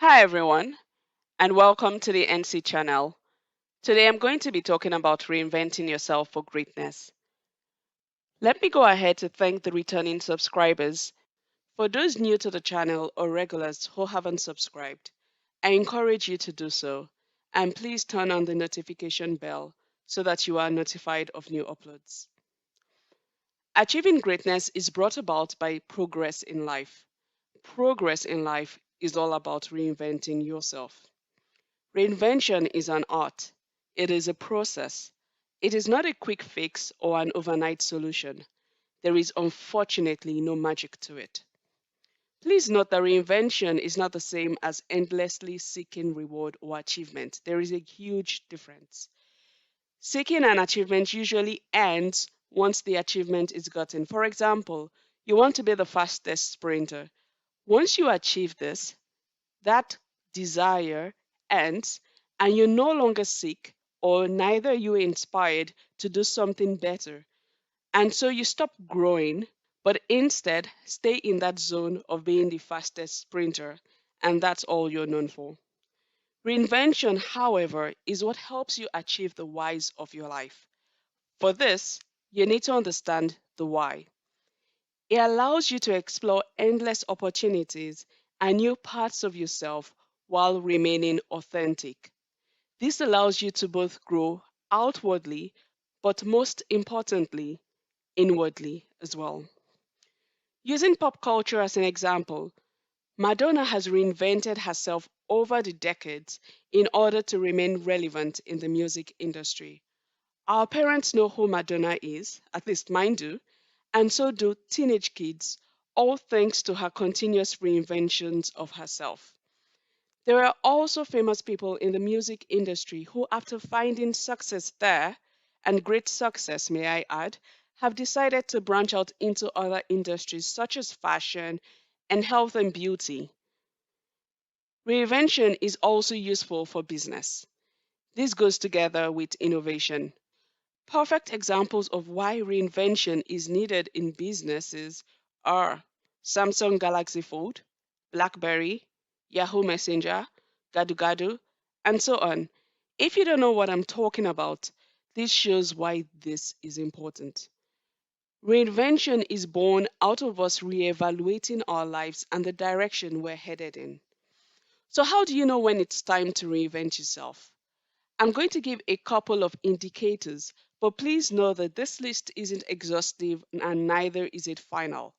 Hi everyone, and welcome to the NC channel. Today I'm going to be talking about reinventing yourself for greatness. Let me go ahead to thank the returning subscribers. For those new to the channel or regulars who haven't subscribed, I encourage you to do so, and please turn on the notification bell so that you are notified of new uploads. Achieving greatness is brought about by progress in life. Progress in life is all about reinventing yourself. Reinvention is an art. It is a process. It is not a quick fix or an overnight solution. There is unfortunately no magic to it. Please note that reinvention is not the same as endlessly seeking reward or achievement. There is a huge difference. Seeking an achievement usually ends once the achievement is gotten. For example, you want to be the fastest sprinter. Once you achieve this, that desire ends and you no longer seek or neither you inspired to do something better. And so you stop growing, but instead stay in that zone of being the fastest sprinter, and that's all you're known for. Reinvention, however, is what helps you achieve the whys of your life. For this, you need to understand the why. It allows you to explore endless opportunities and new parts of yourself while remaining authentic. This allows you to both grow outwardly, but most importantly, inwardly as well. Using pop culture as an example, Madonna has reinvented herself over the decades in order to remain relevant in the music industry. Our parents know who Madonna is, at least mine do, and so do teenage kids, all thanks to her continuous reinventions of herself. There are also famous people in the music industry who, after finding success there, and great success, may I add, have decided to branch out into other industries such as fashion and health and beauty. Reinvention is also useful for business. This goes together with innovation. Perfect examples of why reinvention is needed in businesses are Samsung Galaxy Fold, BlackBerry, Yahoo Messenger, Gadu Gadu, and so on. If you don't know what I'm talking about, this shows why this is important. Reinvention is born out of us reevaluating our lives and the direction we're headed in. So, how do you know when it's time to reinvent yourself? I'm going to give a couple of indicators, but please know that this list isn't exhaustive and neither is it final.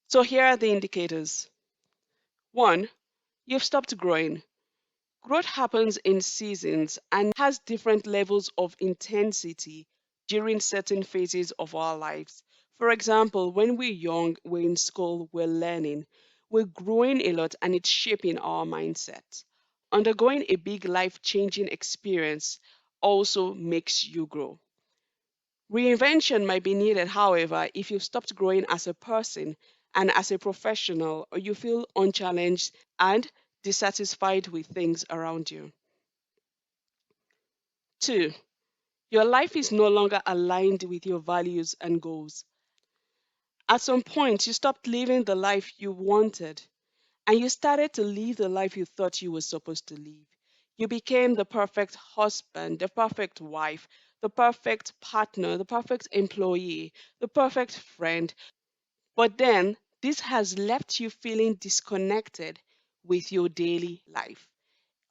So here are the indicators. 1. You've stopped growing. Growth happens in seasons and has different levels of intensity during certain phases of our lives. For example, when we're young, we're in school, we're learning, we're growing a lot and it's shaping our mindset. Undergoing a big life changing experience also makes you grow. Reinvention might be needed, however, if you've stopped growing as a person and as a professional, or you feel unchallenged and dissatisfied with things around you. 2. Your life is no longer aligned with your values and goals. At some point, you stopped living the life you wanted and you started to live the life you thought you were supposed to live. You became the perfect husband, the perfect wife, the perfect partner, the perfect employee, the perfect friend. But then this has left you feeling disconnected with your daily life.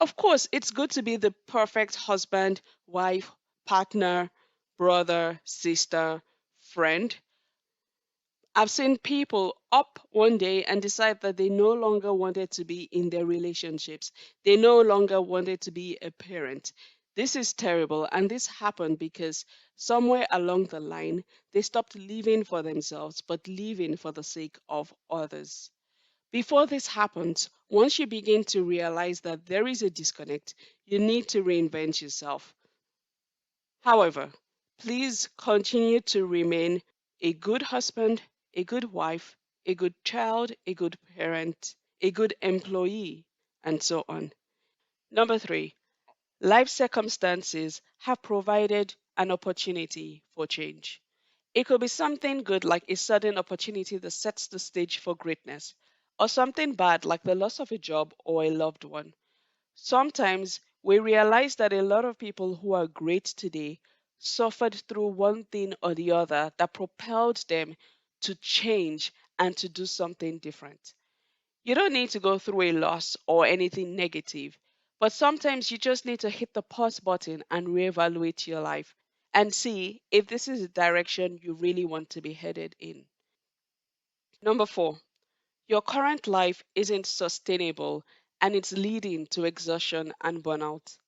Of course, it's good to be the perfect husband, wife, partner, brother, sister, friend. I've seen people up one day and decide that they no longer wanted to be in their relationships. They no longer wanted to be a parent. This is terrible. And this happened because somewhere along the line, they stopped living for themselves, but living for the sake of others. Before this happens, once you begin to realize that there is a disconnect, you need to reinvent yourself. However, please continue to remain a good husband, a good wife, a good child, a good parent, a good employee, and so on. Number 3, life circumstances have provided an opportunity for change. It could be something good like a sudden opportunity that sets the stage for greatness, or something bad like the loss of a job or a loved one. Sometimes we realize that a lot of people who are great today suffered through one thing or the other that propelled them to change and to do something different. You don't need to go through a loss or anything negative, but sometimes you just need to hit the pause button and reevaluate your life and see if this is the direction you really want to be headed in. Number four, your current life isn't sustainable and it's leading to exhaustion and burnout.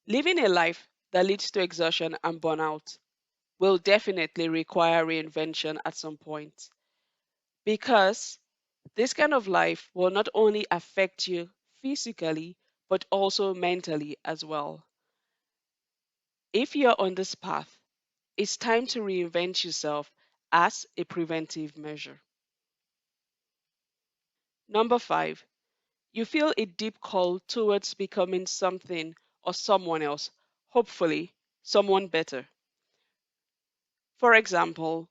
Living a life that leads to exhaustion and burnout will definitely require reinvention at some point because this kind of life will not only affect you physically, but also mentally as well. If you're on this path, it's time to reinvent yourself as a preventive measure. Number five, you feel a deep call towards becoming something or someone else, hopefully, someone better. For example,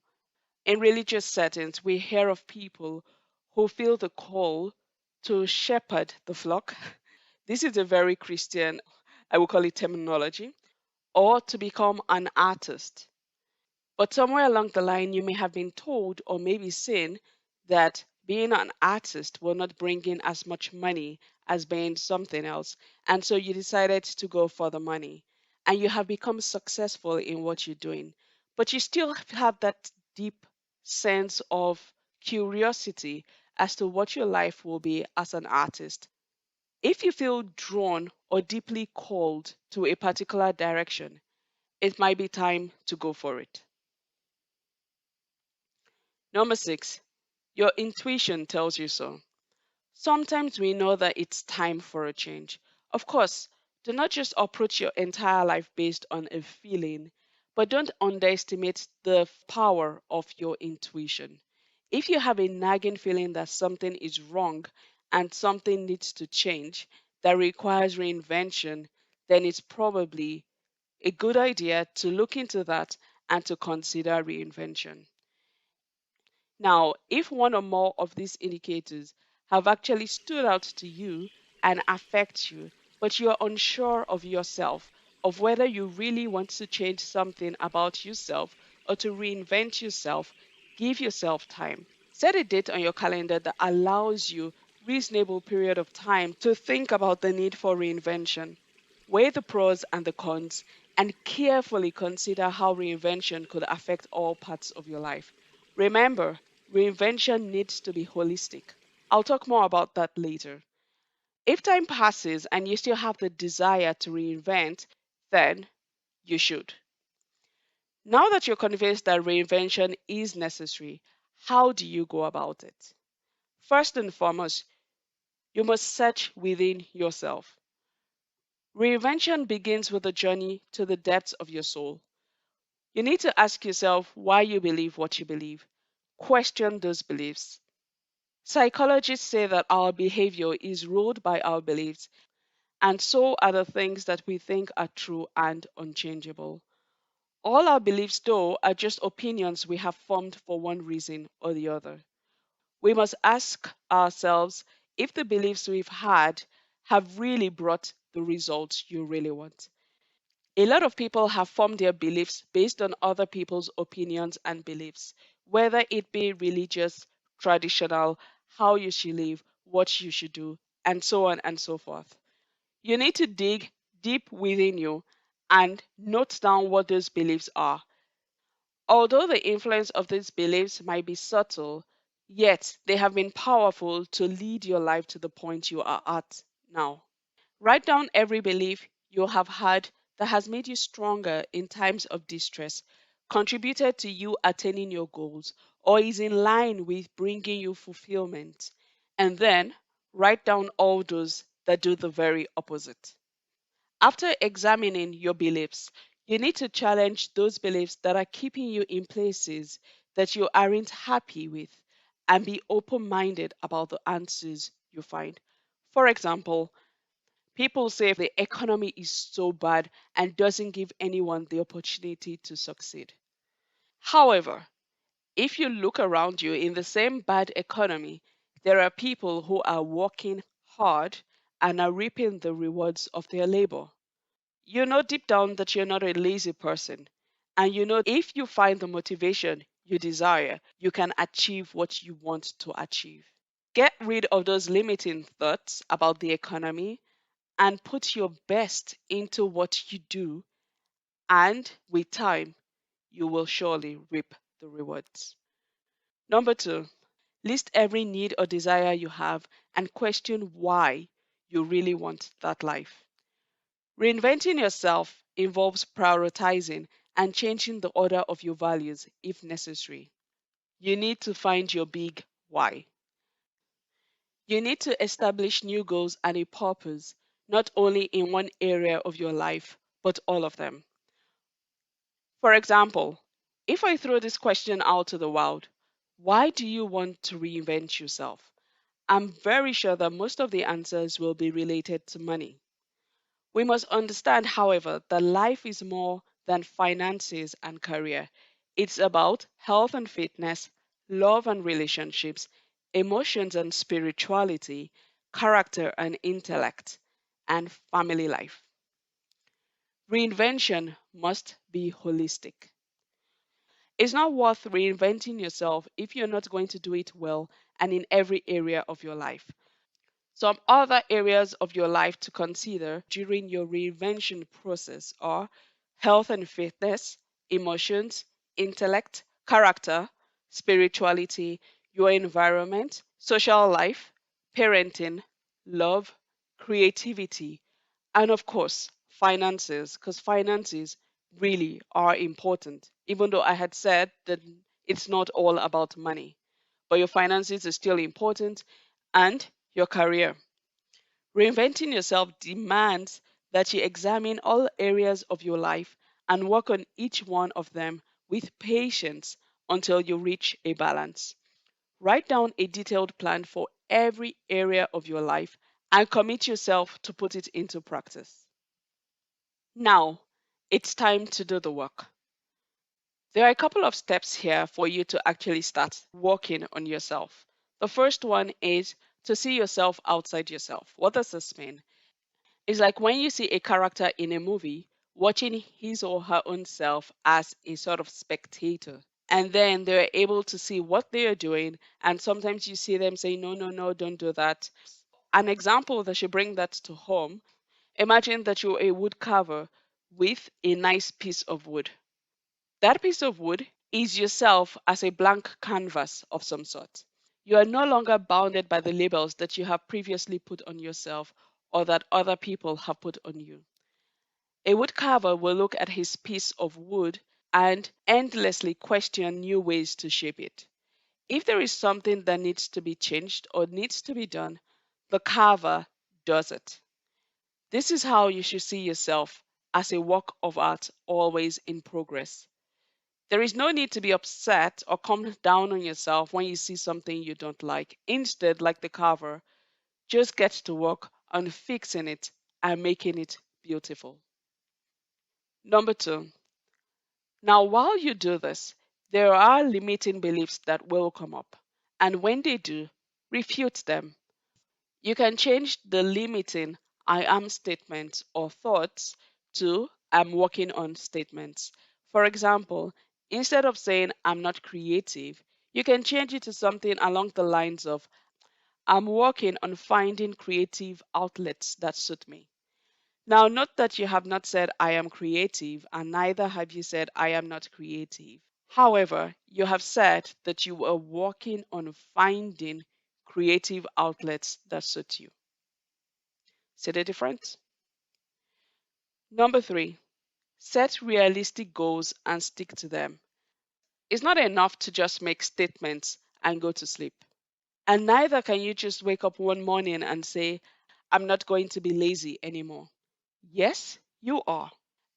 in religious settings, we hear of people who feel the call to shepherd the flock. This is a very Christian, I would call it terminology, or to become an artist. But somewhere along the line, you may have been told or maybe seen that being an artist will not bring in as much money as being something else. And so you decided to go for the money. And you have become successful in what you're doing. But you still have that deep sense of curiosity as to what your life will be as an artist. If you feel drawn or deeply called to a particular direction, it might be time to go for it. Number six, your intuition tells you so. Sometimes we know that it's time for a change. Of course, do not just approach your entire life based on a feeling, but don't underestimate the power of your intuition. If you have a nagging feeling that something is wrong and something needs to change that requires reinvention, then it's probably a good idea to look into that and to consider reinvention. Now, if one or more of these indicators have actually stood out to you and affect you, but you're unsure of yourself, of whether you really want to change something about yourself or to reinvent yourself, give yourself time. Set a date on your calendar that allows you reasonable period of time to think about the need for reinvention. Weigh the pros and the cons and carefully consider how reinvention could affect all parts of your life. Remember, reinvention needs to be holistic. I'll talk more about that later. If time passes and you still have the desire to reinvent, then you should. Now that you're convinced that reinvention is necessary, how do you go about it? First and foremost, you must search within yourself. Reinvention begins with a journey to the depths of your soul. You need to ask yourself why you believe what you believe. Question those beliefs. Psychologists say that our behavior is ruled by our beliefs, and so are the things that we think are true and unchangeable. All our beliefs, though, are just opinions we have formed for one reason or the other. We must ask ourselves if the beliefs we've had have really brought the results you really want. A lot of people have formed their beliefs based on other people's opinions and beliefs, whether it be religious, traditional, how you should live, what you should do, and so on and so forth. You need to dig deep within you and note down what those beliefs are. Although the influence of these beliefs might be subtle, yet they have been powerful to lead your life to the point you are at now. Write down every belief you have had that has made you stronger in times of distress, contributed to you attaining your goals, or is in line with bringing you fulfillment. And then write down all those that do the very opposite. After examining your beliefs, you need to challenge those beliefs that are keeping you in places that you aren't happy with and be open minded about the answers you find. For example, people say the economy is so bad and doesn't give anyone the opportunity to succeed. However, if you look around you in the same bad economy, There are people who are working hard and are reaping the rewards of their labor. You know deep down that you're not a lazy person. And you know if you find the motivation you desire, you can achieve what you want to achieve. Get rid of those limiting thoughts about the economy and put your best into what you do. And with time, you will surely reap the rewards. Number two, list every need or desire you have and question why you really want that life. Reinventing yourself involves prioritizing and changing the order of your values if necessary. You need to find your big why. You need to establish new goals and a purpose, not only in one area of your life, but all of them. For example, if I throw this question out to the world, why do you want to reinvent yourself? I'm very sure that most of the answers will be related to money. We must understand, however, that life is more than finances and career. It's about health and fitness, love and relationships, emotions and spirituality, character and intellect, and family life. Reinvention must be holistic. It's not worth reinventing yourself if you're not going to do it well and in every area of your life. Some other areas of your life to consider during your reinvention process are health and fitness, emotions, intellect, character, spirituality, your environment, social life, parenting, love, creativity, and of course, finances, because finances really are important. Even though I had said that it's not all about money, but your finances is still important and your career. Reinventing yourself demands that you examine all areas of your life and work on each one of them with patience until you reach a balance. Write down a detailed plan for every area of your life and commit yourself to put it into practice. Now, it's time to do the work. There are a couple of steps here for you to actually start working on yourself. The first one is to see yourself outside yourself. What does this mean? It's like when you see a character in a movie watching his or her own self as a sort of spectator. And then they're able to see what they are doing. And sometimes you see them say, no, no, no, don't do that. An example that should bring that to home, imagine that you're a wood carver with a nice piece of wood. That piece of wood is yourself as a blank canvas of some sort. You are no longer bounded by the labels that you have previously put on yourself or that other people have put on you. A woodcarver will look at his piece of wood and endlessly question new ways to shape it. If there is something that needs to be changed or needs to be done, the carver does it. This is how you should see yourself, as a work of art always in progress. There is no need to be upset or come down on yourself when you see something you don't like. Instead, like the carver, just get to work on fixing it and making it beautiful. Number two, now while you do this, there are limiting beliefs that will come up. And when they do, refute them. You can change the limiting I am statements or thoughts to I'm working on statements. For example, instead of saying I'm not creative, you can change it to something along the lines of I'm working on finding creative outlets that suit me. Now, note that you have not said I am creative, and neither have you said I am not creative. However, you have said that you are working on finding creative outlets that suit you. See the difference? Number three, set realistic goals and stick to them. It's not enough to just make statements and go to sleep. And neither can you just wake up one morning and say, I'm not going to be lazy anymore. Yes, you are.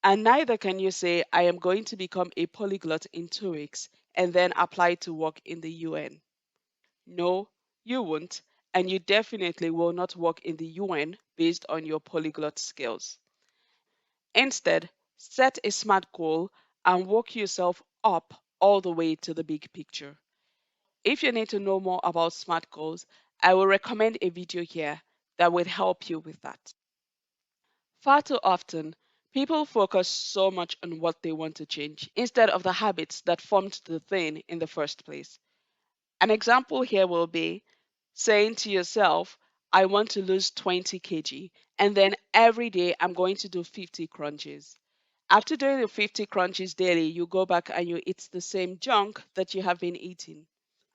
And neither can you say, I am going to become a polyglot in 2 weeks and then apply to work in the UN. No, you won't. And you definitely will not work in the UN based on your polyglot skills. Instead, set a smart goal and work yourself up all the way to the big picture. If you need to know more about SMART goals, I will recommend a video here that will help you with that. Far too often, people focus so much on what they want to change instead of the habits that formed the thing in the first place. An example here will be saying to yourself, I want to lose 20 kg, and then every day I'm going to do 50 crunches. After doing the 50 crunches daily, you go back and you eat the same junk that you have been eating.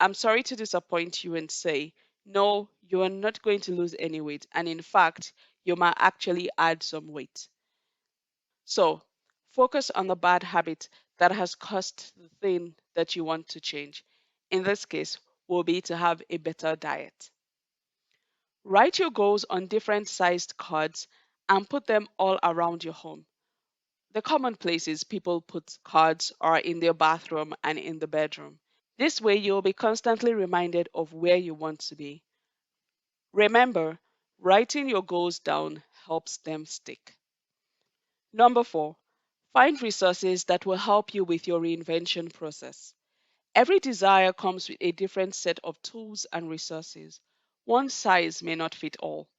I'm sorry to disappoint you and say, no, you are not going to lose any weight. And in fact, you might actually add some weight. So focus on the bad habit that has caused the thing that you want to change. In this case, will be to have a better diet. Write your goals on different sized cards and put them all around your home. The common places people put cards are in their bathroom and in the bedroom. This way, you'll be constantly reminded of where you want to be. Remember, writing your goals down helps them stick. Number 4, find resources that will help you with your reinvention process. Every desire comes with a different set of tools and resources. One size may not fit all.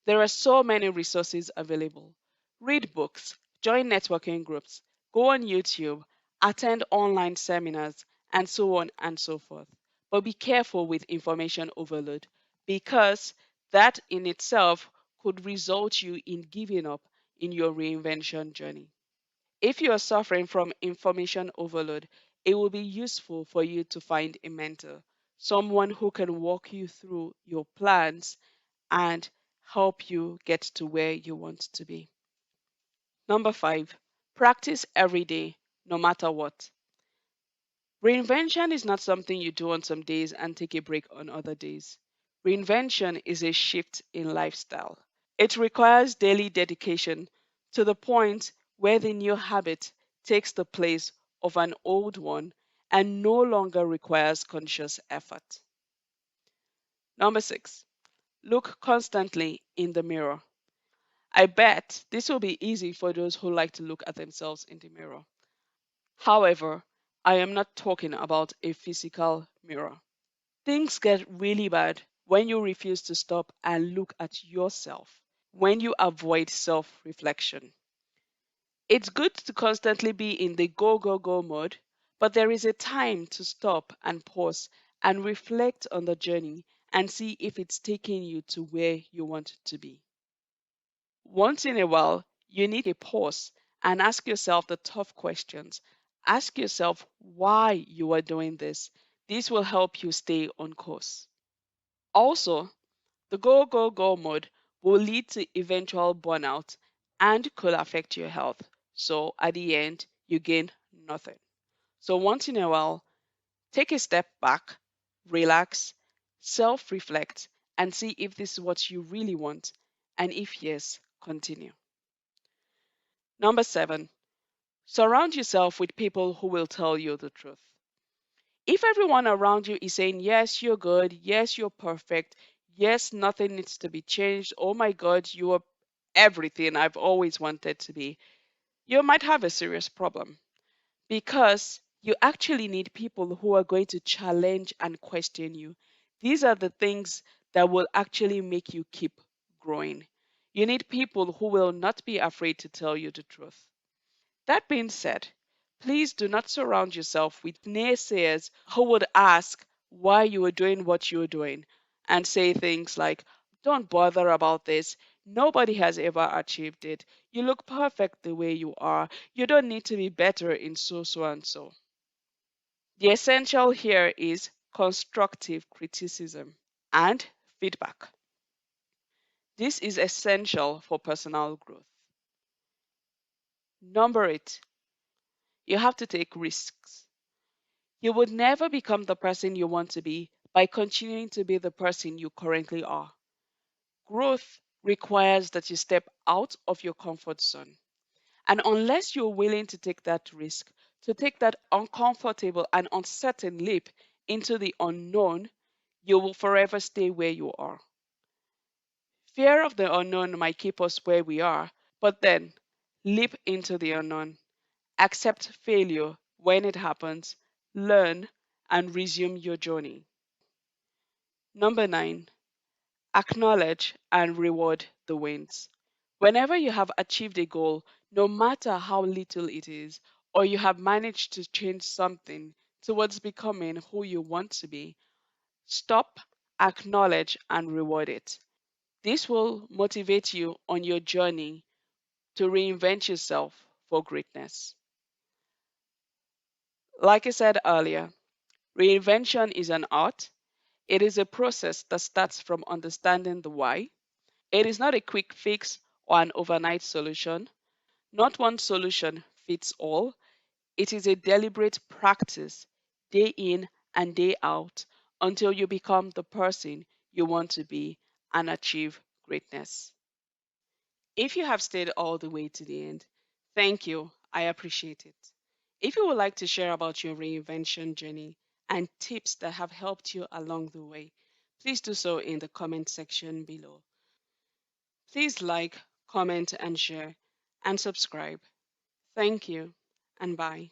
There are so many resources available. Read books, join networking groups, go on YouTube, attend online seminars, and so on and so forth. But be careful with information overload because that in itself could result you in giving up in your reinvention journey. If you are suffering from information overload, it will be useful for you to find a mentor, someone who can walk you through your plans and help you get to where you want to be. Number 5, practice every day, no matter what. Reinvention is not something you do on some days and take a break on other days. Reinvention is a shift in lifestyle. It requires daily dedication to the point where the new habit takes the place of an old one and no longer requires conscious effort. Number 6, look constantly in the mirror. I bet this will be easy for those who like to look at themselves in the mirror. However, I am not talking about a physical mirror. Things get really bad when you refuse to stop and look at yourself, when you avoid self reflection. It's good to constantly be in the go, go, go mode, but there is a time to stop and pause and reflect on the journey and see if it's taking you to where you want to be. Once in a while, you need a pause and ask yourself the tough questions. Ask yourself why you are doing this. This will help you stay on course. Also, the go, go, go mode will lead to eventual burnout and could affect your health. So at the end, you gain nothing. So once in a while, take a step back, relax, self reflect, and see if this is what you really want. And if yes, continue. Number 7, surround yourself with people who will tell you the truth. If everyone around you is saying, yes, you're good, yes, you're perfect, yes, nothing needs to be changed, oh my God, you are everything I've always wanted to be, you might have a serious problem because you actually need people who are going to challenge and question you. These are the things that will actually make you keep growing. You need people who will not be afraid to tell you the truth. That being said, please do not surround yourself with naysayers who would ask why you are doing what you are doing and say things like, don't bother about this. Nobody has ever achieved it. You look perfect the way you are. You don't need to be better in so, so, and so. The essential here is constructive criticism and feedback. This is essential for personal growth. Number 8, you have to take risks. You would never become the person you want to be by continuing to be the person you currently are. Growth requires that you step out of your comfort zone. And unless you're willing to take that risk, to take that uncomfortable and uncertain leap into the unknown, you will forever stay where you are. Fear of the unknown might keep us where we are, but then leap into the unknown. Accept failure when it happens, learn, and resume your journey. Number 9, Acknowledge and reward the wins. Whenever you have achieved a goal, no matter how little it is, or you have managed to change something towards becoming who you want to be, stop, acknowledge, and reward it. This will motivate you on your journey to reinvent yourself for greatness. Like I said earlier, reinvention is an art. It is a process that starts from understanding the why. It is not a quick fix or an overnight solution. Not one solution fits all. It is a deliberate practice, day in and day out, until you become the person you want to be and achieve greatness. If you have stayed all the way to the end, thank you. I appreciate it. If you would like to share about your reinvention journey and tips that have helped you along the way, please do so in the comment section below. Please like, comment, and share, and subscribe. Thank you, and bye.